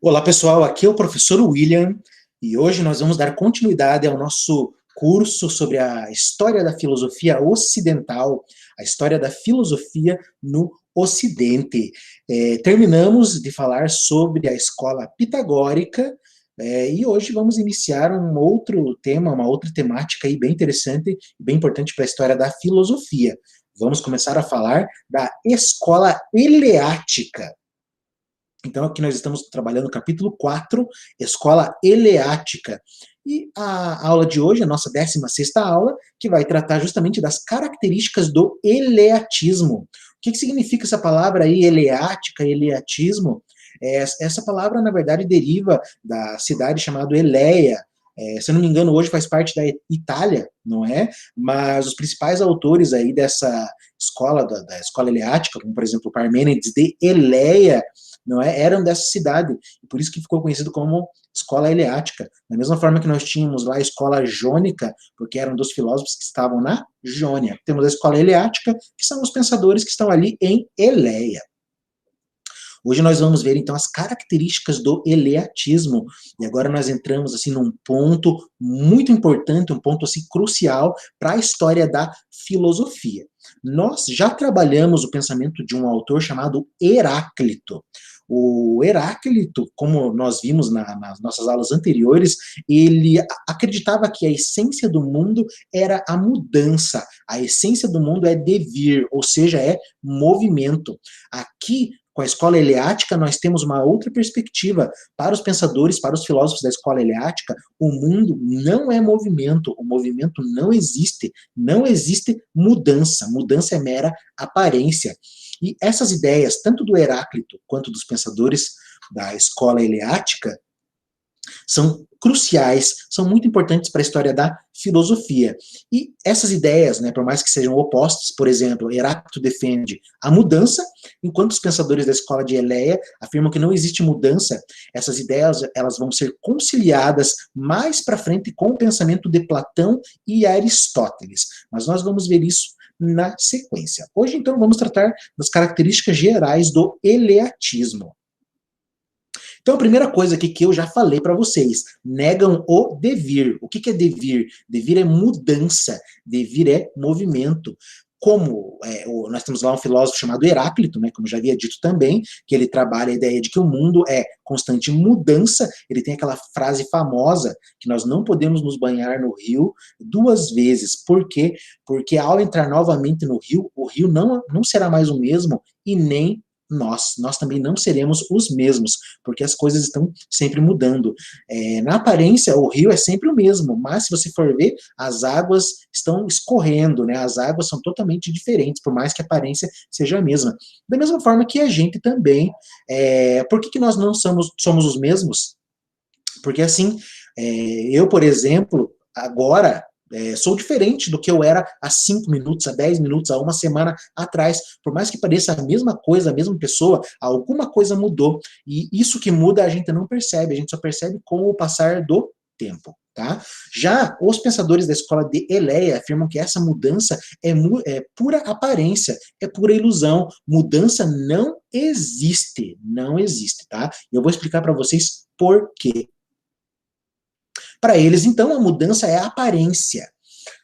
Olá pessoal, aqui é o professor William e hoje nós vamos dar continuidade ao nosso curso sobre a história da filosofia ocidental, a história da filosofia no Ocidente. Terminamos de falar sobre a escola pitagórica e hoje vamos iniciar um outro tema, uma outra temática aí bem interessante e bem importante para a história da filosofia. Vamos começar a falar da escola eleática. Então, aqui nós estamos trabalhando o capítulo 4, Escola Eleática. E a aula de hoje, a nossa 16ª aula, que vai tratar justamente das características do eleatismo. O que significa essa palavra aí, eleática, eleatismo? Essa palavra, na verdade, deriva da cidade chamada Eleia. Se eu não me engano, hoje faz parte da Itália, não é? Mas os principais autores aí dessa escola, da escola eleática, como, por exemplo, Parmênides de Eleia, não é? Eram dessa cidade, e por isso que ficou conhecido como escola eleática. Da mesma forma que nós tínhamos lá a escola jônica, porque eram dos filósofos que estavam na Jônia. Temos a escola eleática, que são os pensadores que estão ali em Eleia. Hoje nós vamos ver, então, as características do eleatismo, e agora nós entramos, assim, num ponto muito importante, um ponto, assim, crucial para a história da filosofia. Nós já trabalhamos o pensamento de um autor chamado Heráclito. O Heráclito, como nós vimos nas nossas aulas anteriores, ele acreditava que a essência do mundo era a mudança, a essência do mundo é devir, ou seja, é movimento. Aqui, com a escola eleática, nós temos uma outra perspectiva. Para os pensadores, para os filósofos da escola eleática, o mundo não é movimento, o movimento não existe mudança, mudança é mera aparência. E essas ideias, tanto do Heráclito quanto dos pensadores da escola eleática, são cruciais, são muito importantes para a história da filosofia. E essas ideias, né, por mais que sejam opostas, por exemplo, Heráclito defende a mudança, enquanto os pensadores da escola de Eleia afirmam que não existe mudança, essas ideias elas vão ser conciliadas mais para frente com o pensamento de Platão e Aristóteles. Mas nós vamos ver isso na sequência. Hoje, então, vamos tratar das características gerais do eleatismo. Então, a primeira coisa aqui que eu já falei para vocês, negam o devir. O que é devir? Devir é mudança, devir é movimento. Como nós temos lá um filósofo chamado Heráclito, né, como já havia dito também, que ele trabalha a ideia de que o mundo é constante mudança. Ele tem aquela frase famosa que nós não podemos nos banhar no rio 2 vezes. Por quê? Porque ao entrar novamente no rio, o rio não será mais o mesmo e nem nós também não seremos os mesmos, porque as coisas estão sempre mudando. Na aparência, o rio é sempre o mesmo, mas se você for ver, as águas estão escorrendo, né? As águas são totalmente diferentes, por mais que a aparência seja a mesma. Da mesma forma que a gente também. Por que nós não somos os mesmos? Porque assim, eu, por exemplo, agora sou diferente do que eu era há 5 minutos, há 10 minutos, há uma semana atrás. Por mais que pareça a mesma coisa, a mesma pessoa, alguma coisa mudou. E isso que muda a gente não percebe, a gente só percebe com o passar do tempo. Tá? Já os pensadores da escola de Eleia afirmam que essa mudança é pura aparência, é pura ilusão. Mudança não existe, não existe, tá? Eu vou explicar para vocês por quê. Para eles, então, a mudança é a aparência.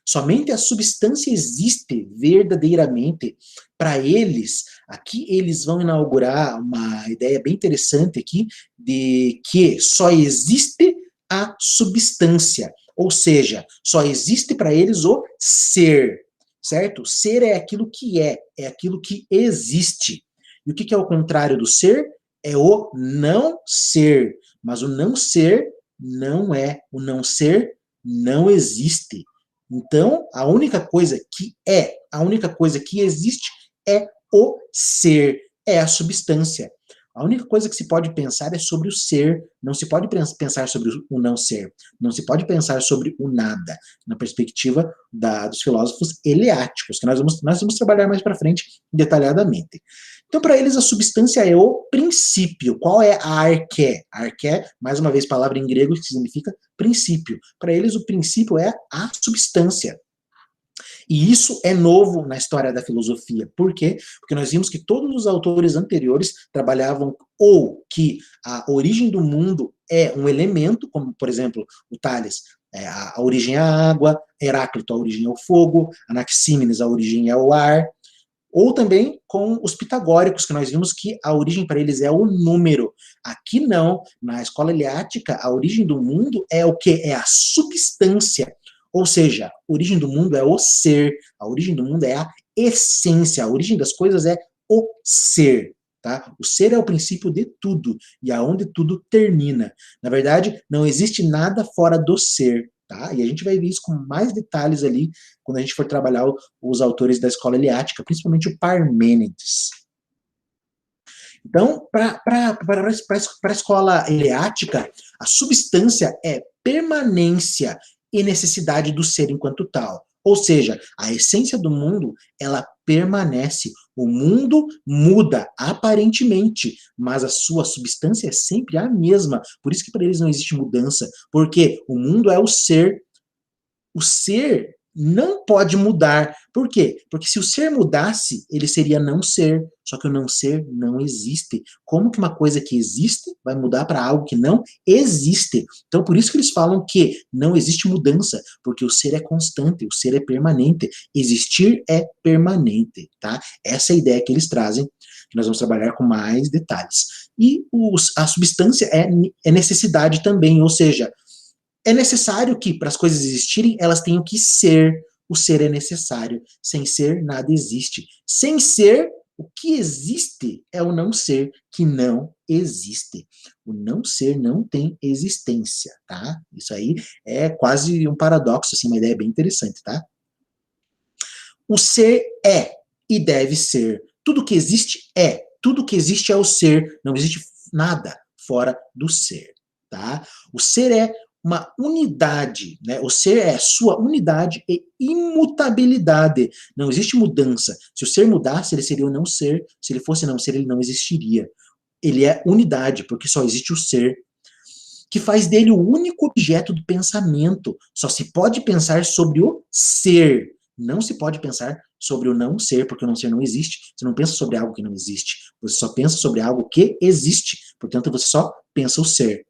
Somente a substância existe verdadeiramente. Para eles, aqui eles vão inaugurar uma ideia bem interessante aqui, de que só existe a substância. Ou seja, só existe para eles o ser, certo? Ser é aquilo que é aquilo que existe. E o que é o contrário do ser? É o não ser. Mas o não ser não é. O não ser não existe. Então, a única coisa que existe é o ser, é a substância. A única coisa que se pode pensar é sobre o ser, não se pode pensar sobre o não ser, não se pode pensar sobre o nada, na perspectiva dos filósofos eleáticos, que nós vamos trabalhar mais para frente detalhadamente. Então, para eles, a substância é o princípio. Qual é a arqué? Arqué, mais uma vez, palavra em grego que significa princípio. Para eles, o princípio é a substância. E isso é novo na história da filosofia. Por quê? Porque nós vimos que todos os autores anteriores trabalhavam ou que a origem do mundo é um elemento, como, por exemplo, o Tales, a origem é a água, Heráclito, a origem é o fogo, Anaxímenes, a origem é o ar, ou também com os pitagóricos, que nós vimos que a origem para eles é o número. Aqui não, na escola eleática, a origem do mundo é o que? É a substância. Ou seja, a origem do mundo é o ser, a origem do mundo é a essência, a origem das coisas é o ser. Tá? O ser é o princípio de tudo, e aonde tudo termina. Na verdade, não existe nada fora do ser. Tá? E a gente vai ver isso com mais detalhes ali quando a gente for trabalhar os autores da escola eleática, principalmente o Parmênides. Então, para a escola eleática, a substância é permanência e necessidade do ser enquanto tal. Ou seja, a essência do mundo, ela permanece. O mundo muda, aparentemente, mas a sua substância é sempre a mesma. Por isso que para eles não existe mudança, porque o mundo é o ser não pode mudar. Por quê? Porque se o ser mudasse, ele seria não ser. Só que o não ser não existe. Como que uma coisa que existe vai mudar para algo que não existe? Então, por isso que eles falam que não existe mudança, porque o ser é constante, o ser é permanente. Existir é permanente, tá? Essa é a ideia que eles trazem, que nós vamos trabalhar com mais detalhes. E a substância é necessidade também, ou seja, é necessário que, para as coisas existirem, elas tenham que ser. O ser é necessário. Sem ser, nada existe. Sem ser, o que existe é o não ser, que não existe. O não ser não tem existência, tá? Isso aí é quase um paradoxo, assim, uma ideia bem interessante, tá? O ser é e deve ser. Tudo que existe é. Tudo que existe é o ser. Não existe nada fora do ser, tá? O ser é uma unidade, né? O ser é sua unidade e imutabilidade. Não existe mudança. Se o ser mudasse, ele seria o não ser. Se ele fosse não ser, ele não existiria. Ele é unidade, porque só existe o ser, que faz dele o único objeto do pensamento. Só se pode pensar sobre o ser. Não se pode pensar sobre o não ser, porque o não ser não existe. Você não pensa sobre algo que não existe. Você só pensa sobre algo que existe. Portanto, você só pensa o ser.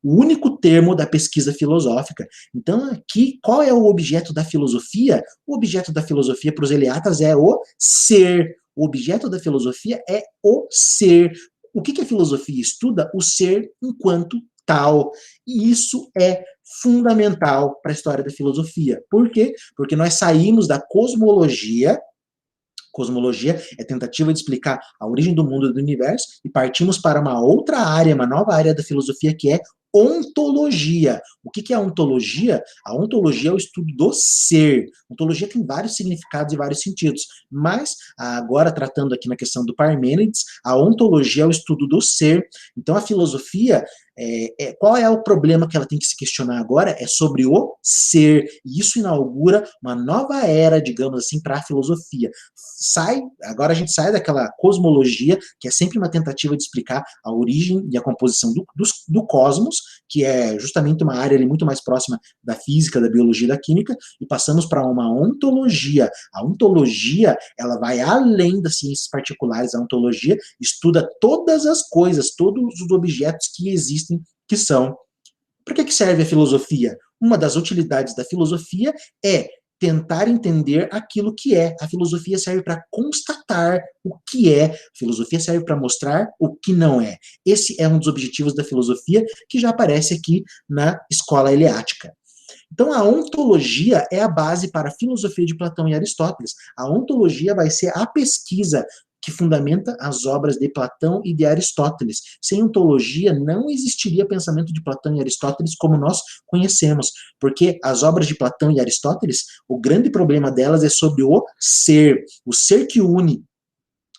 O único termo da pesquisa filosófica. Então, aqui, qual é o objeto da filosofia? O objeto da filosofia para os eleatas é o ser. O objeto da filosofia é o ser. O que a filosofia estuda? O ser enquanto tal. E isso é fundamental para a história da filosofia. Por quê? Porque nós saímos da cosmologia. Cosmologia é tentativa de explicar a origem do mundo e do universo, e partimos para uma outra área, uma nova área da filosofia, que é ontologia. O que é a ontologia? A ontologia é o estudo do ser. Ontologia tem vários significados e vários sentidos, mas agora tratando aqui na questão do Parmênides, a ontologia é o estudo do ser. Então a filosofia, qual é o problema que ela tem que se questionar agora? É sobre o ser. E isso inaugura uma nova era, digamos assim, para a filosofia. Agora a gente sai daquela cosmologia, que é sempre uma tentativa de explicar a origem e a composição do cosmos, que é justamente uma área ali muito mais próxima da física, da biologia e da química, e passamos para uma ontologia. A ontologia, ela vai além das ciências particulares. A ontologia estuda todas as coisas, todos os objetos que existem, que são. Para que serve a filosofia? Uma das utilidades da filosofia é tentar entender aquilo que é. A filosofia serve para constatar o que é. A filosofia serve para mostrar o que não é. Esse é um dos objetivos da filosofia, que já aparece aqui na escola eleática. Então, a ontologia é a base para a filosofia de Platão e Aristóteles. A ontologia vai ser a pesquisa que fundamenta as obras de Platão e de Aristóteles. Sem ontologia, não existiria pensamento de Platão e Aristóteles como nós conhecemos, porque as obras de Platão e Aristóteles, o grande problema delas é sobre o ser que une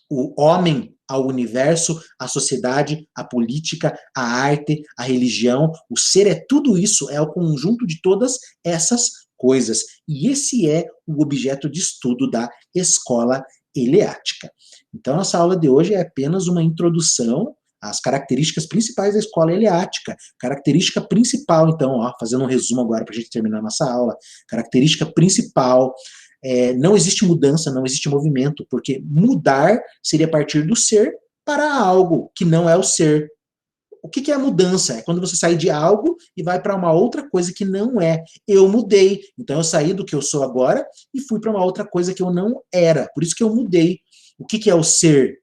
o homem ao universo, à sociedade, à política, à arte, à religião. O ser é tudo isso, é o conjunto de todas essas coisas. E esse é o objeto de estudo da escola eleática. Então, nossa aula de hoje é apenas uma introdução às características principais da escola eleática. Característica principal, então, fazendo um resumo agora para a gente terminar nossa aula. Característica principal não existe mudança, não existe movimento, porque mudar seria partir do ser para algo que não é o ser. O que é a mudança? É quando você sai de algo e vai para uma outra coisa que não é. Eu mudei. Então eu saí do que eu sou agora e fui para uma outra coisa que eu não era. Por isso que eu mudei. O que é o ser?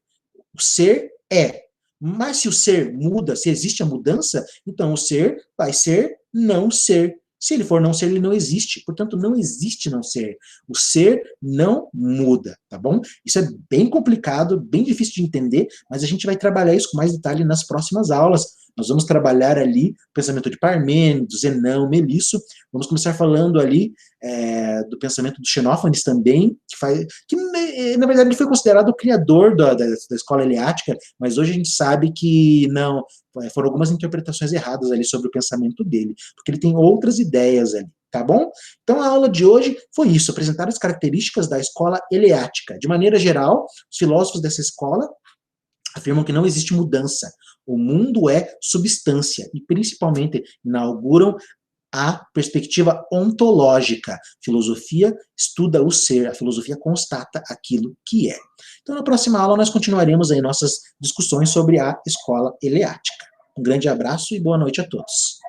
O ser é. Mas se o ser muda, se existe a mudança, então o ser vai ser não ser. Se ele for não ser, ele não existe. Portanto, não existe não ser. O ser não muda, tá bom? Isso é bem complicado, bem difícil de entender, mas a gente vai trabalhar isso com mais detalhe nas próximas aulas. Nós vamos trabalhar ali o pensamento de Parmênides, Zenão, Melisso. Vamos começar falando ali do pensamento do Xenófanes também, que na verdade ele foi considerado o criador da escola eleática, mas hoje a gente sabe que não, foram algumas interpretações erradas ali sobre o pensamento dele, porque ele tem outras ideias ali, tá bom? Então a aula de hoje foi isso, apresentar as características da escola eleática. De maneira geral, os filósofos dessa escola afirmam que não existe mudança, o mundo é substância, e principalmente inauguram a perspectiva ontológica. Filosofia estuda o ser, a filosofia constata aquilo que é. Então, na próxima aula, nós continuaremos aí nossas discussões sobre a escola eleática. Um grande abraço e boa noite a todos.